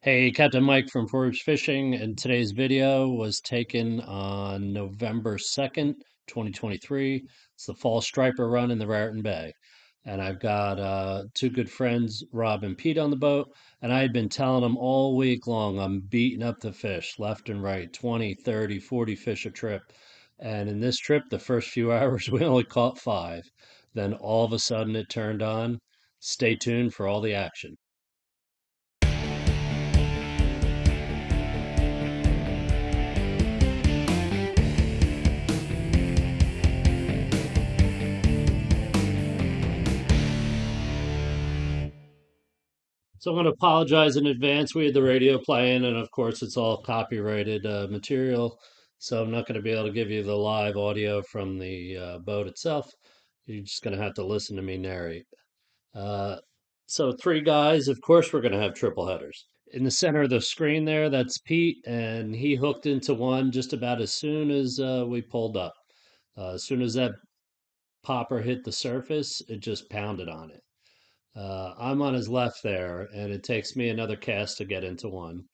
Hey, Captain Mike from Forbes Fishing, and today's video was taken on November 2nd, 2023. It's the fall striper run in the Raritan Bay. And I've got two good friends, Rob and Pete, on the boat. And I had been telling them all week long I'm beating up the fish left and right, 20, 30, 40 fish a trip. And in this trip, the first few hours, we only caught five. Then all of a sudden it turned on. Stay tuned for all the action. So I'm going to apologize in advance. We had the radio playing, and of course, it's all copyrighted material. So I'm not going to be able to give you the live audio from the boat itself. You're just going to have to listen to me narrate. Uh, so, three guys, of course, we're going to have triple headers. In the center of the screen there, that's Pete, and he hooked into one just about as soon as we pulled up. As soon as that popper hit the surface, it just pounded on it. I'm on his left there, and it takes me another cast to get into one.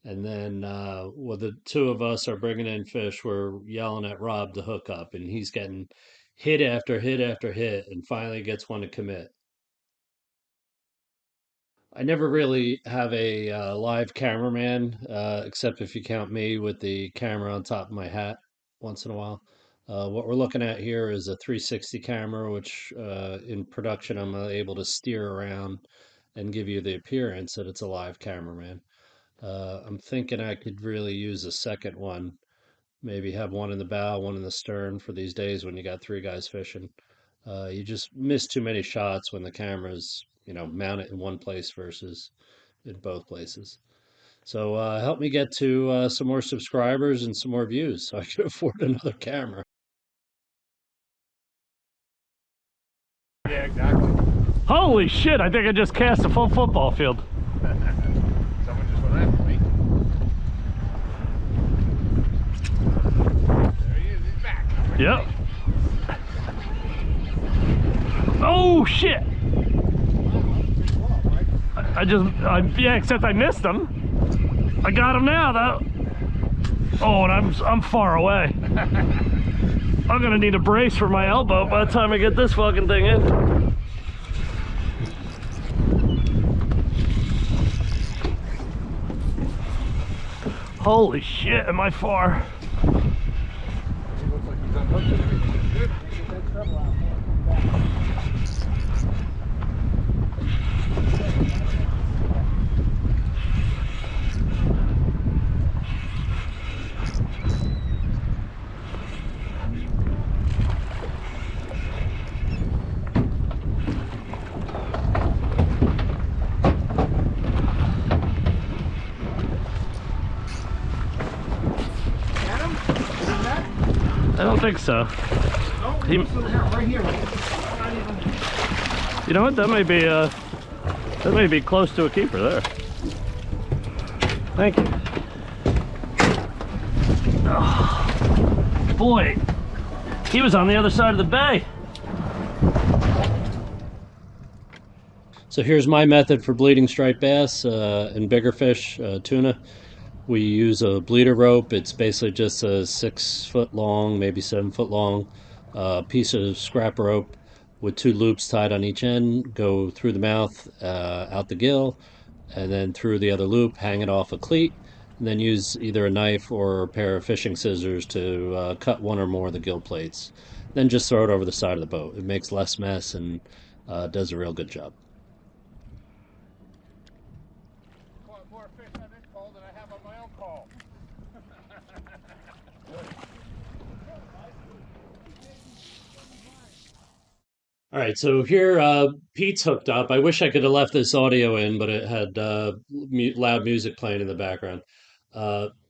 And then, well, the two of us are bringing in fish. We're yelling at Rob to hook up, and he's getting hit after hit after hit, and finally gets one to commit. I never really have a live cameraman, except if you count me with the camera on top of my hat once in a while. What we're looking at here is a 360 camera, which in production I'm able to steer around and give you the appearance that it's a live cameraman. I'm thinking I could really use a second one, maybe have one in the bow, one in the stern for these days when you got three guys fishing. You just miss too many shots when the camera's, mounted in one place versus in both places. So help me get to some more subscribers and some more views so I can afford another camera. Yeah, exactly. Holy shit, I think I just cast a full football field. Someone just went after me. There he is, he's back. Yep. Oh shit! Yeah, except I missed him. I got him now though. Oh, and I'm far away. I'm gonna need a brace for my elbow by the time I get this fucking thing in. Holy shit, am I far? He looks like he's unhooked and everything. Good. Get that treble out. I don't think so. No, he's still here, right here. You know what? That may be close to a keeper there. Thank you. Oh, boy, he was on the other side of the bay. So here's my method for bleeding striped bass and bigger fish, tuna. We use a bleeder rope. It's basically just a 6 foot long, maybe 7 foot long piece of scrap rope with two loops tied on each end. Go through the mouth, out the gill, and then through the other loop, hang it off a cleat, and then use either a knife or a pair of fishing scissors to cut one or more of the gill plates. Then just throw it over the side of the boat. It makes less mess and does a real good job. Caught more fish on this call than I have on my own call. All right, so here Pete's hooked up. I wish I could have left this audio in, but it had loud music playing in the background.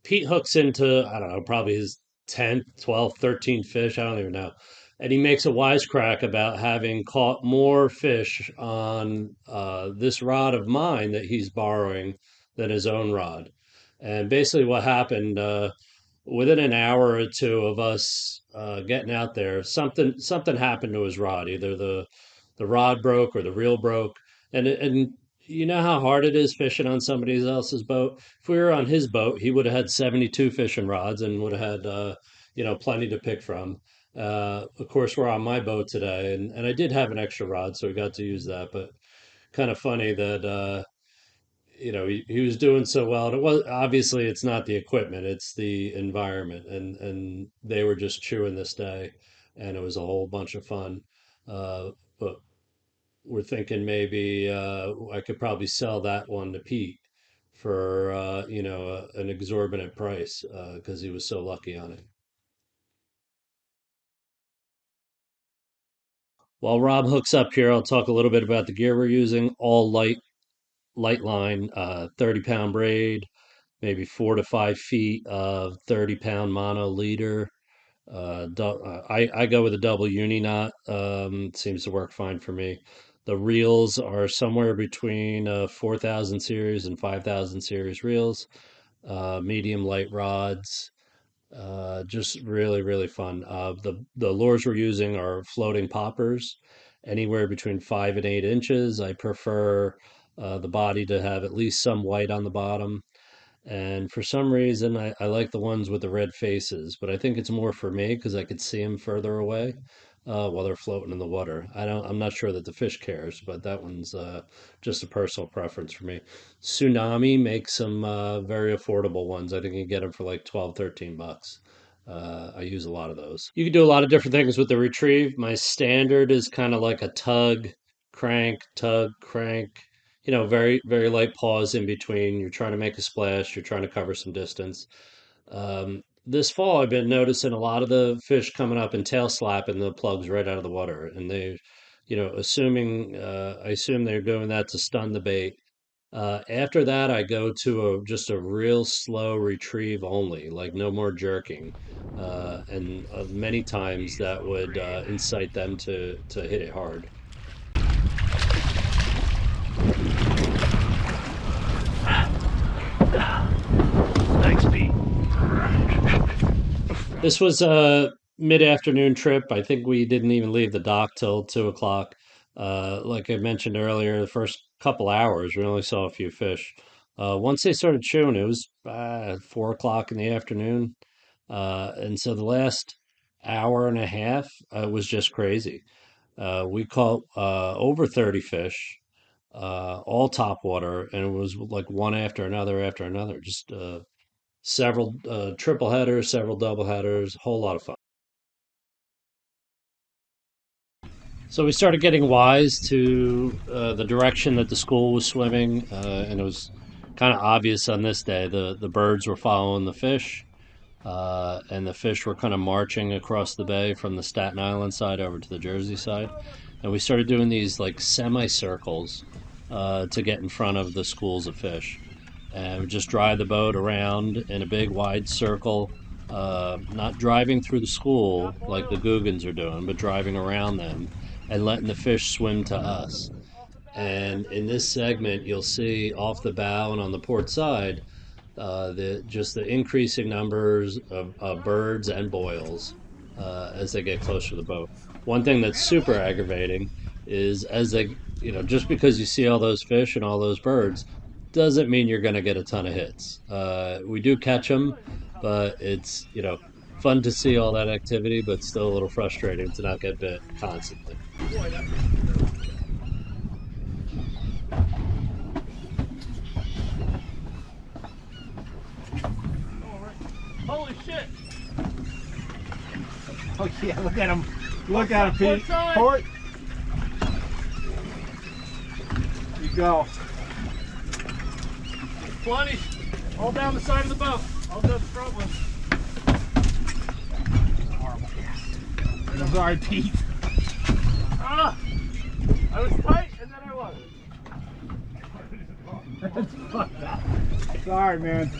Pete hooks into, I don't know, probably his 10th, 12th, 13th fish. I don't even know. And he makes a wisecrack about having caught more fish on this rod of mine that he's borrowing than his own rod. And basically, what happened, within an hour or two of us getting out there, something happened to his rod. Either the rod broke or the reel broke, and You know how hard it is fishing on somebody else's boat? If we were on his boat, he would have had 72 fishing rods and would have had, plenty to pick from. Of course, we're on my boat today, and I did have an extra rod, so we got to use that. But kind of funny that, he was doing so well. And it was obviously it's not the equipment, it's the environment. And they were just chewing this day, and it was a whole bunch of fun. But we're thinking maybe I could probably sell that one to Pete for an exorbitant price because he was so lucky on it. While Rob hooks up here, I'll talk a little bit about the gear we're using. All light line, 30-pound braid, maybe 4 to 5 feet of 30-pound mono leader. I go with a double uni knot. Seems to work fine for me. The reels are somewhere between 4,000 series and 5,000 series reels. Medium light rods. Just really really fun. The lures we're using are floating poppers, anywhere between 5 and 8 inches. I prefer the body to have at least some white on the bottom, and for some reason, I like the ones with the red faces, but I think it's more for me because I could see them further away while they're floating in the water. I'm not sure that the fish cares, but that one's just a personal preference for me. Tsunami makes some very affordable ones. I think you can get them for like 12, 13 bucks. I use a lot of those. You can do a lot of different things with the retrieve. My standard is kind of like a tug, crank, very, very light pause in between. You're trying to make a splash, you're trying to cover some distance. This fall, I've been noticing a lot of the fish coming up and tail slapping the plugs right out of the water. And I assume they're doing that to stun the bait. After that, I go to just a real slow retrieve only, like no more jerking. And many times that would incite them to hit it hard. Thanks, Pete. This was a mid-afternoon trip. I think we didn't even leave the dock till 2 o'clock. Like I mentioned earlier, the first couple hours we only saw a few fish. Once they started chewing, it was 4 o'clock in the afternoon, and so the last hour and a half was just crazy. We caught over 30 fish, all topwater, and it was like one after another. Just several triple headers, several double headers, whole lot of fun. So we started getting wise to the direction that the school was swimming, and it was kind of obvious on this day. The birds were following the fish, and the fish were kind of marching across the bay from the Staten Island side over to the Jersey side. And we started doing these like semicircles to get in front of the schools of fish. And we just drive the boat around in a big wide circle, not driving through the school like the Googans are doing, but driving around them and letting the fish swim to us. And in this segment, you'll see off the bow and on the port side, the increasing numbers of birds and boils as they get closer to the boat. One thing that's super aggravating is as they, just because you see all those fish and all those birds, doesn't mean you're going to get a ton of hits. We do catch them, but it's fun to see all that activity, but still a little frustrating to not get bit constantly. Holy shit! Oh yeah, look at him. Look at him, Pete. Port. Port. You go. Plenty. All down the side of the boat. I'll go the front one. I'm sorry, Pete. Ah! I was tight and then I wasn't. That's fucked up. Sorry, man.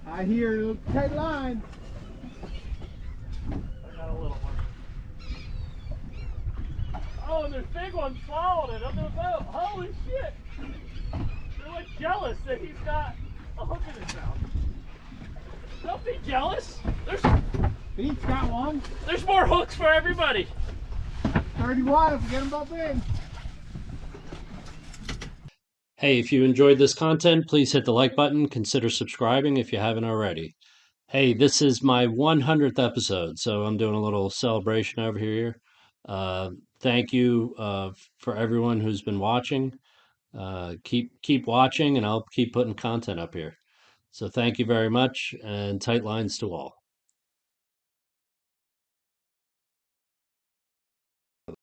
I hear you. Tight line. I got a little one. Oh, and there's big ones following it under the boat. Holy shit! They're like jealous that he's got a hook in his mouth. Don't be jealous. Pete's got one. There's more hooks for everybody. already won. Forget about Ben. Hey, if you enjoyed this content, please hit the like button. Consider subscribing if you haven't already. Hey, this is my 100th episode, so I'm doing a little celebration over here. Thank you for everyone who's been watching. Keep watching, and I'll keep putting content up here. So thank you very much, and tight lines to all.